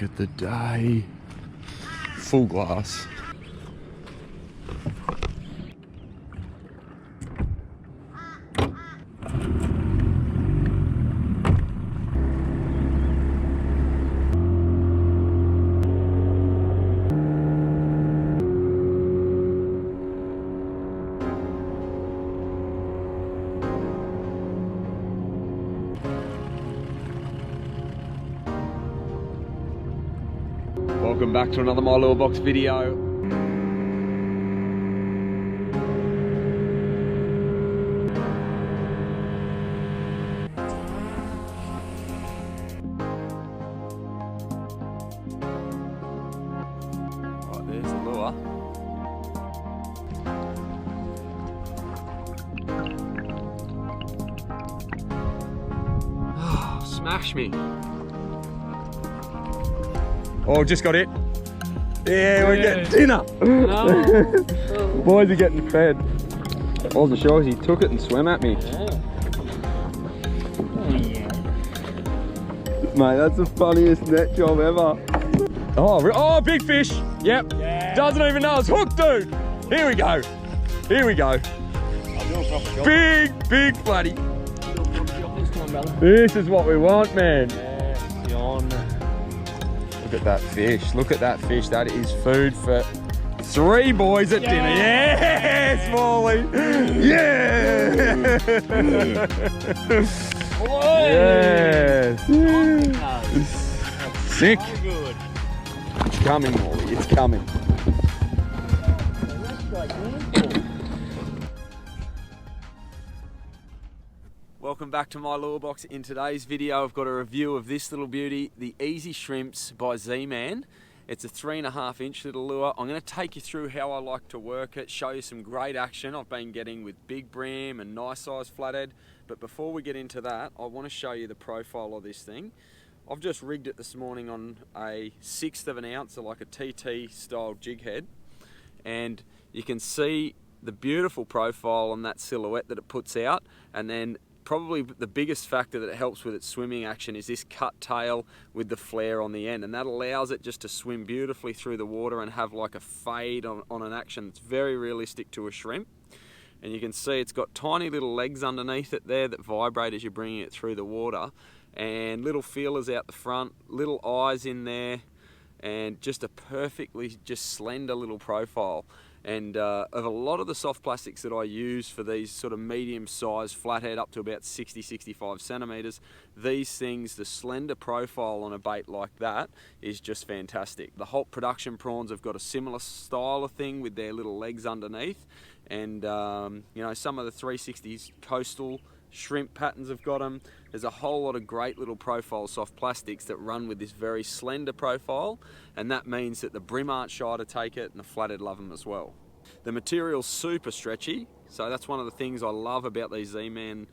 Look at the day. Full glass. Welcome back to another My Lure Box video. Right, there's the lure. Oh, smash me. Oh, just got it. Yeah, we're getting dinner. No. Boys are getting fed. I wasn't sure because he took it and swam at me. Yeah. Oh, yeah. Mate, that's the funniest net job ever. Oh, big fish. Yep. Yeah. Doesn't even know it's hooked, dude. Here we go. Here we go. Big flatty. This is what we want, man. Yeah, yawn. Look at that fish. Look at that fish. That is food for 3 boys at dinner. Yes, Molly. Yeah. Yes. Sick. It's coming, Molly. It's coming. Welcome back to My Lure Box. In today's video, I've got a review of this little beauty, the EZ Shrimpz by Zman. It's a 3.5 inch little lure. I'm going to take you through how I like to work it, show you some great action I've been getting with big bream and nice size flathead. But before we get into that, I want to show you the profile of this thing. I've just rigged it this morning on a 1/6 of an ounce, so like a TT style jig head. And you can see the beautiful profile on that silhouette that it puts out. And then probably the biggest factor that it helps with its swimming action is this cut tail with the flare on the end, and that allows it just to swim beautifully through the water and have like a fade on an action that's very realistic to a shrimp. And you can see it's got tiny little legs underneath it there that vibrate as you're bringing it through the water, and little feelers out the front, little eyes in there, and just a perfectly just slender little profile. And of a lot of the soft plastics that I use for these sort of medium-sized flathead up to about 60-65 centimeters, these things, the slender profile on a bait like that is just fantastic. The Holt production prawns have got a similar style of thing with their little legs underneath, and you know, some of the 360s coastal shrimp patterns have got them. There's a whole lot of great little profile soft plastics that run with this very slender profile, and that means that the brim aren't shy to take it and the flathead love them as well. The material's super stretchy, so that's one of the things I love about these Zman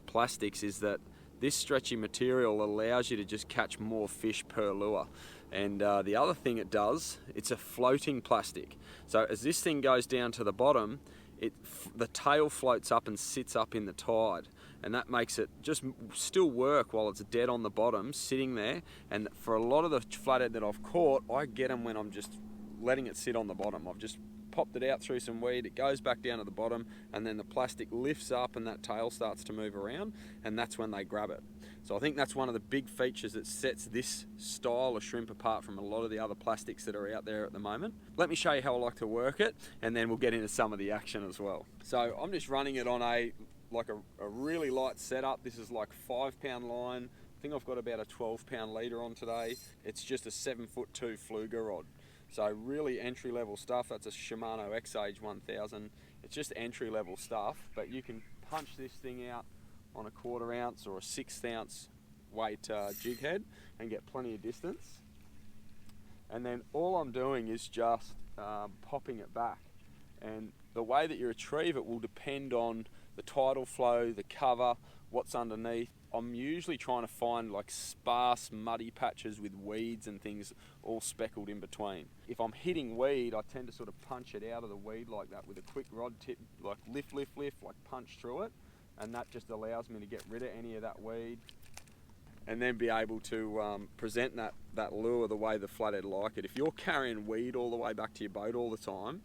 plastics, is that this stretchy material allows you to just catch more fish per lure. And the other thing it does, it's a floating plastic. So as this thing goes down to the bottom, the tail floats up and sits up in the tide, and that makes it just still work while it's dead on the bottom sitting there. And for a lot of the flathead that I've caught, I get them when I'm just letting it sit on the bottom. I've just popped it out through some weed, it goes back down to the bottom, and then the plastic lifts up and that tail starts to move around, and that's when they grab it. So I think that's one of the big features that sets this style of shrimp apart from a lot of the other plastics that are out there at the moment. Let me show you how I like to work it, and then we'll get into some of the action as well. So I'm just running it on a really light setup. This is like 5-pound line. I think I've got about a 12-pound leader on today. It's just a 7'2" Fluger rod. So really entry-level stuff. That's a Shimano X-Age 1000. It's just entry-level stuff, but you can punch this thing out on a 1/4 ounce or a 1/6 ounce weight jig head and get plenty of distance. And then all I'm doing is just popping it back. And the way that you retrieve it will depend on the tidal flow, the cover, what's underneath. I'm usually trying to find like sparse, muddy patches with weeds and things all speckled in between. If I'm hitting weed, I tend to sort of punch it out of the weed like that with a quick rod tip, like lift, like punch through it. And that just allows me to get rid of any of that weed. and then be able to present that lure the way the flathead like it. If you're carrying weed all the way back to your boat all the time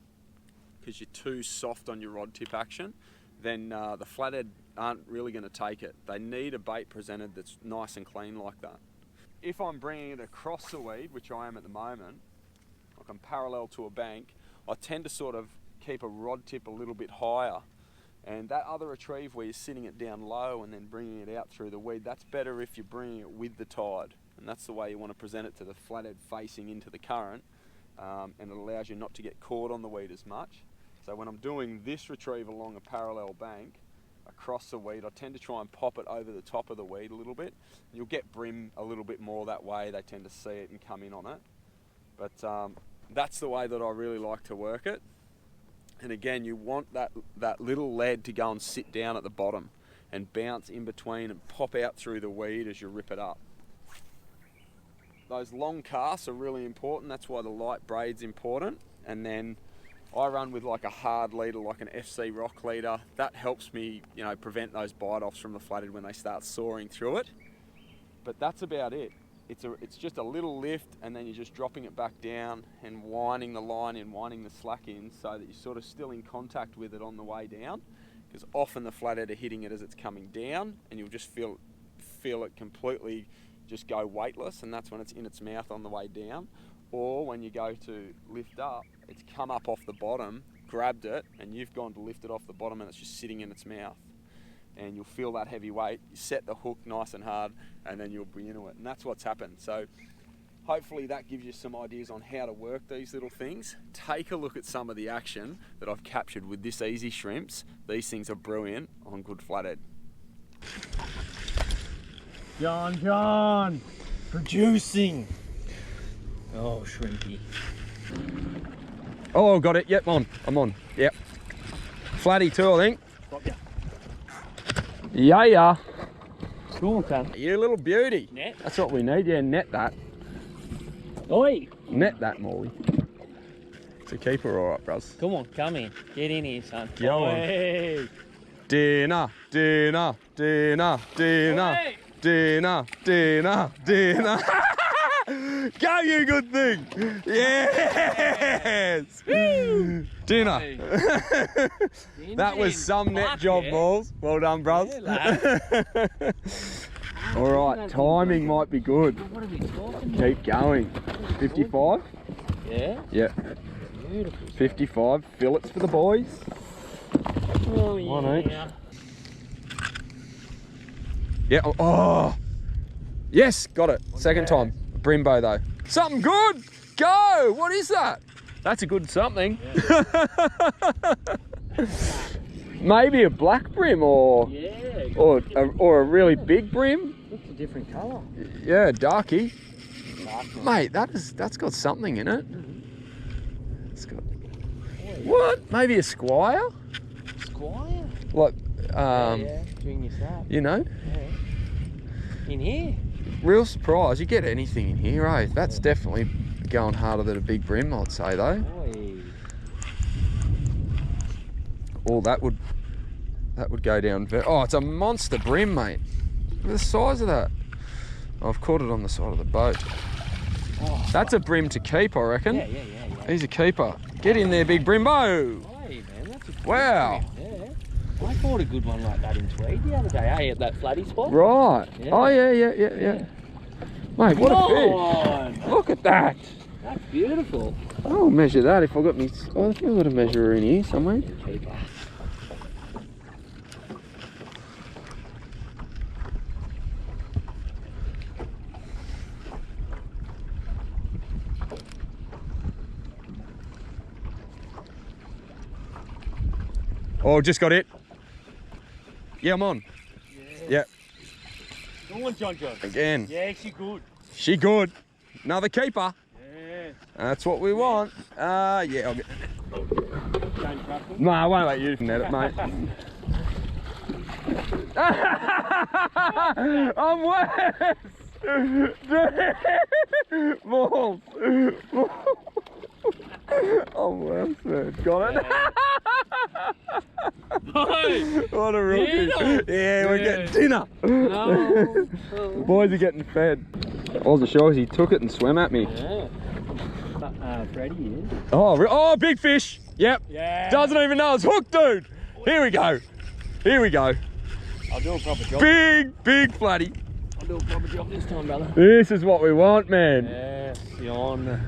because you're too soft on your rod tip action, then the flathead aren't really going to take it. They need a bait presented that's nice and clean like that. If I'm bringing it across the weed, which I am at the moment, like I'm parallel to a bank, I tend to sort of keep a rod tip a little bit higher. And that other retrieve where you're sitting it down low and then bringing it out through the weed, that's better if you're bringing it with the tide. And that's the way you want to present it to the flathead facing into the current. And it allows you not to get caught on the weed as much. So when I'm doing this retrieve along a parallel bank, across the weed, I tend to try and pop it over the top of the weed a little bit. You'll get bream a little bit more that way. They tend to see it and come in on it. But that's the way that I really like to work it. And again, you want that little lead to go and sit down at the bottom and bounce in between and pop out through the weed as you rip it up. Those long casts are really important. That's why the light braid's important. And then I run with like a hard leader, like an FC rock leader. That helps me, you know, prevent those bite-offs from the flathead when they start sawing through it. But that's about it. It's just a little lift, and then you're just dropping it back down and winding the line in, winding the slack in, so that you're sort of still in contact with it on the way down. Because often the flathead are hitting it as it's coming down, and you'll just feel it completely just go weightless, and that's when it's in its mouth on the way down. Or when you go to lift up, it's come up off the bottom, grabbed it, and you've gone to lift it off the bottom, and it's just sitting in its mouth. And you'll feel that heavy weight, you set the hook nice and hard, and then you'll be into it. And that's what's happened. So hopefully that gives you some ideas on how to work these little things. Take a look at some of the action that I've captured with this EZ Shrimpz. These things are brilliant on good flathead. John, producing. Oh, shrimpy. Oh, got it. Yep, I'm on. Yep. Flatty too, I think. Got ya. Yeah. Cool, son. You little beauty. Net. That's what we need. Yeah, net that. Oi. Net that, Morley. It's a keeper, all right, bros. Come on, come in. Get in here, son. Go on. Oi. Dinner. Go, you good thing. Yes. Dinner. That was some net job, balls. Well done, bros. Yeah, all right, timing might be good. What are we talking about? Keep going. 55? Yeah? Yeah. Beautiful. 55. Fillets for the boys. Oh, yeah. One each. Yeah. Oh. Yes, got it. Second time. Brimbo though. Something good. Go. What is that? That's a good something. Yeah. Maybe a black brim or a really big brim. Looks a different colour. Yeah, darky. Mate, that's got something in it. It's got what? Maybe a squire? Squire? Like yeah, doing your stuff. You know? Yeah. In here? Real surprise, you get anything in here, eh? That's definitely going harder than a big brim, I'd say though. Oi. Oh, that would go down very... Oh, it's a monster brim, mate. Look at the size of that. I've caught it on the side of the boat. Oh, that's a brim to keep, I reckon. Yeah. He's a keeper. Get in there, big brimbo. Hey, man, that's a good wow. Brim. Yeah. I caught a good one like that in Tweed the other day, hey, at that flatty spot. Right. Yeah. Oh, yeah. Mate, what a fish. Look at that. That's beautiful. I'll measure that if I got me... Oh, I think I've got a measurer in here somewhere. Keeper. Oh, just got it. Yeah, I'm on. Yeah. Go on, John. Again. Yeah, she good. She good. Another keeper. Yeah. That's what we want. Yeah, I'll get... Don't trust him? No, I won't let you net it, mate. I'm worse. Balls. I'm worse, man. Got it. What a rookie. Yeah, we're getting dinner. No. The boys are getting fed. I wasn't sure he took it and swam at me. Yeah. Freddie is. Oh, big fish. Yep. Yeah. Doesn't even know it's hooked, dude. Here we go. Here we go. I'll do a proper job. Big flatty. I'll do a proper job this time, brother. This is what we want, man. Yes, yawn.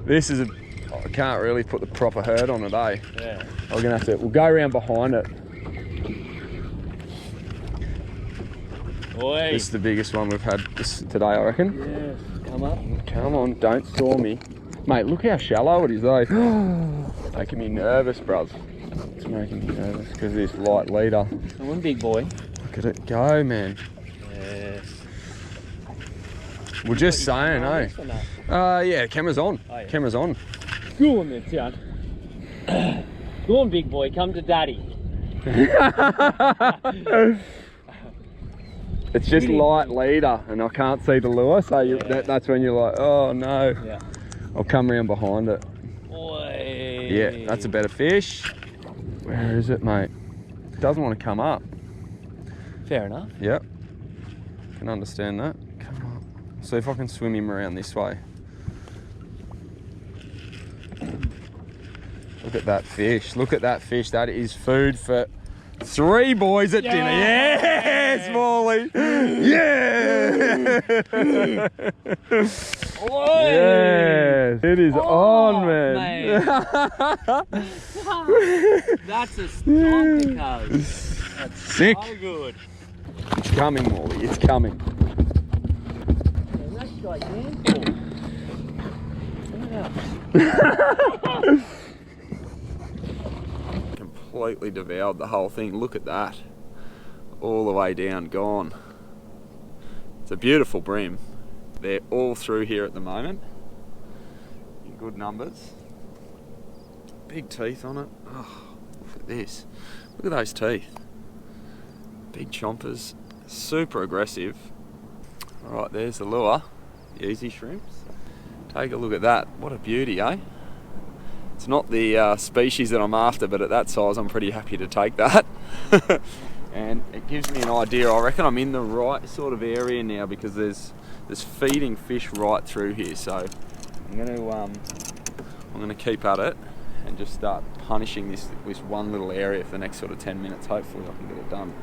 This is I can't really put the proper herd on it, eh? Yeah. We're gonna have to, we'll go around behind it. Oi. This is the biggest one we've had today, I reckon. Yes, come up. Come on, don't saw me. Mate, look how shallow it is, though. Making me nervous, bruv. It's making me nervous because of this light leader. Come on, big boy. Look at it go, man. Yes. We're just saying, eh? Yeah, camera's on. Oh, yeah. Camera's on. Go on then, son. Go on, big boy, come to daddy. It's just light leader and I can't see the lure, so that's when you're like, oh no. Yeah. I'll come around behind it. Oi. Yeah, that's a better fish. Where is it, mate? It doesn't want to come up. Fair enough. Yep. Can understand that. Come on. See if I can swim him around this way. Look at that fish. Look at that fish. That is food for 3 boys at dinner. Yes, Morley. Yeah. Yes. It is on, man. That's a stonker, cuz. That's sick. So good. It's coming, Morley. It's coming. Man, that's gigantic. Look at Completely devoured the whole thing. Look at that. All the way down, gone. It's a beautiful bream. They're all through here at the moment. In good numbers. Big teeth on it. Oh, look at this. Look at those teeth. Big chompers. Super aggressive. Alright, there's the lure. The EZ Shrimpz. Take a look at that. What a beauty, eh? It's not the species that I'm after, but at that size I'm pretty happy to take that. And it gives me an idea. I reckon I'm in the right sort of area now because there's feeding fish right through here. So I'm gonna keep at it and just start punishing this one little area for the next sort of 10 minutes. Hopefully I can get it done.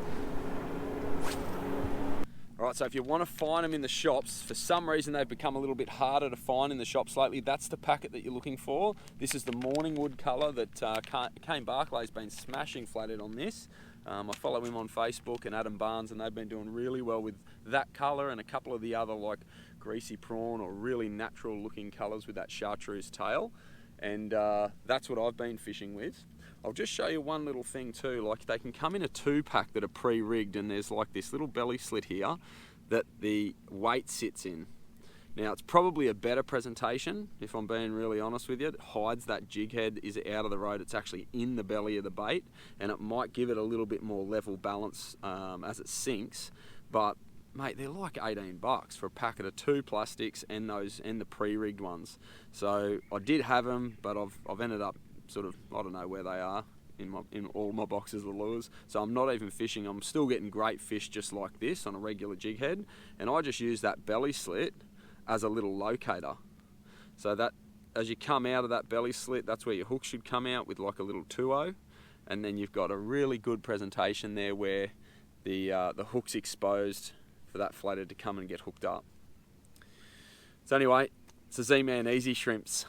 Alright, so if you want to find them in the shops, for some reason they've become a little bit harder to find in the shops lately, that's the packet that you're looking for. This is the morning wood colour that Kane Barclay's been smashing flathead on this. I follow him on Facebook and Adam Barnes, and they've been doing really well with that colour and a couple of the other like greasy prawn or really natural looking colours with that chartreuse tail. And that's what I've been fishing with. I'll just show you one little thing too, like they can come in a 2-pack that are pre-rigged, and there's like this little belly slit here that the weight sits in. Now it's probably a better presentation, if I'm being really honest with you. It hides that jig head is out of the road, it's actually in the belly of the bait, and it might give it a little bit more level balance as it sinks, but mate, they're like $18 for a packet of 2 plastics and the pre-rigged ones. So I did have them, but I've ended up sort of, I don't know where they are in all my boxes of lures. So I'm not even fishing. I'm still getting great fish just like this on a regular jig head, and I just use that belly slit as a little locator. So that as you come out of that belly slit, that's where your hook should come out with like a little 2-0, and then you've got a really good presentation there where the hook's exposed for that flathead to come and get hooked up. So anyway, it's a Zman EZ Shrimpz.